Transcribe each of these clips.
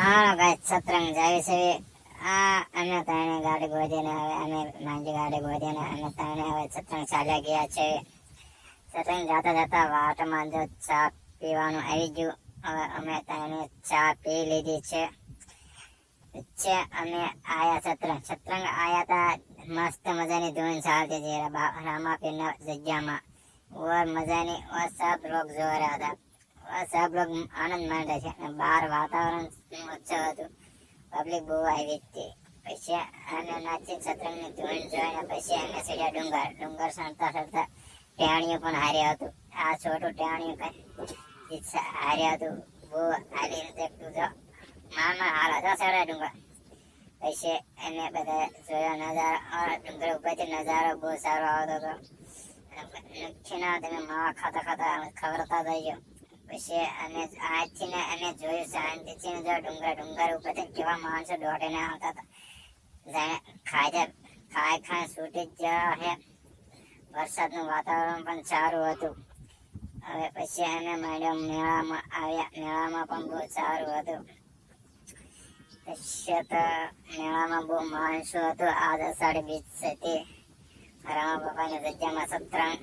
હા ભાઈ સતરંગ જાય છે આ અમે ત્રણે ગાડી ગોતીને હવે અમે માંજી ગાડી ગોતીને અમે ત્રણે હવે સતરંગ ચાલ્યા ગયા છે. સતરંગ જતા જતા વાટમાં જો ચા પીવાનું આવી ગયું. હવે અમે ત્રણે ચા પી લીધી છે. અમે આયા સતરંગ આયા તા. મસ્ત મજાની ધૂન ચાલતી હતી રામાપીરના જગ્યામાં. और मजानी और सब लोग जो रहा था और सब लोग आनंद मान रहे थे. बाहर वातावरण अच्छा હતું. પબ્લિક બહુ આવી હતી. પછી અમે નાચી સતરંગની ધૂન જોઈને પછી અમે સીધા ડુંગર ચડતા ચડતા ટેણીયું પણ હાર્યું હતું. આ છોટું ટેણીયું કઈ હાર્યું હતું. બહુ હારી રીતે જો મામા હાલ હતા ચડે ડુંગર. પછી અમે બધા જોયો નજારો. ડુંગર ઉપરથી નજારો બહુ સારો આવતો હતો. નક્ષીના તમે માવા ખાતા ખાતા ખવડતા જઈજો. પછી અમે જોયું શાંતિથી જો ડુંગર ઉપરથી કેવા માણસો દોડીને આવતા હતા. જાણે ખાઈ છૂટી જ ગયા હે. વરસાદનું વાતાવરણ પણ સારું હતું. હવે પછી અમે મેળામાં આવ્યા. મેળામાં પણ બહુ સારું હતું. પછી તો મેળામાં બહુ માણસો હતું. આજ અષાઢી બીજ હતી. રામા બાપાની જગ્યામાં સતરંગ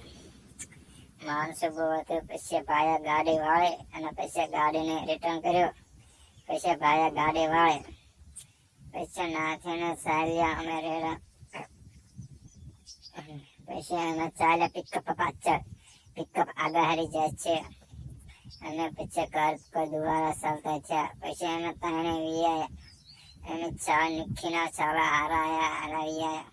માણસો બહુ હતું. પછી ભાઈએ ગાડી વાળી અને પછી ગાડીને રિટર્ન કર્યો. પછી ભાઈએ ગાડી વાળી પછી નાખીને ચાલ્યા અમે રેડા. પછી અમે ચાલ્યા પિકઅપ પાછળ. પિકઅપ આગળ હારી જાય છે અને પછી ઘર પર દુબારા ચાલતા થયા. પછી અમે ત્રણે વી આવ્યા. અમે ચા નિખીના ચાલા હારા આવ્યા.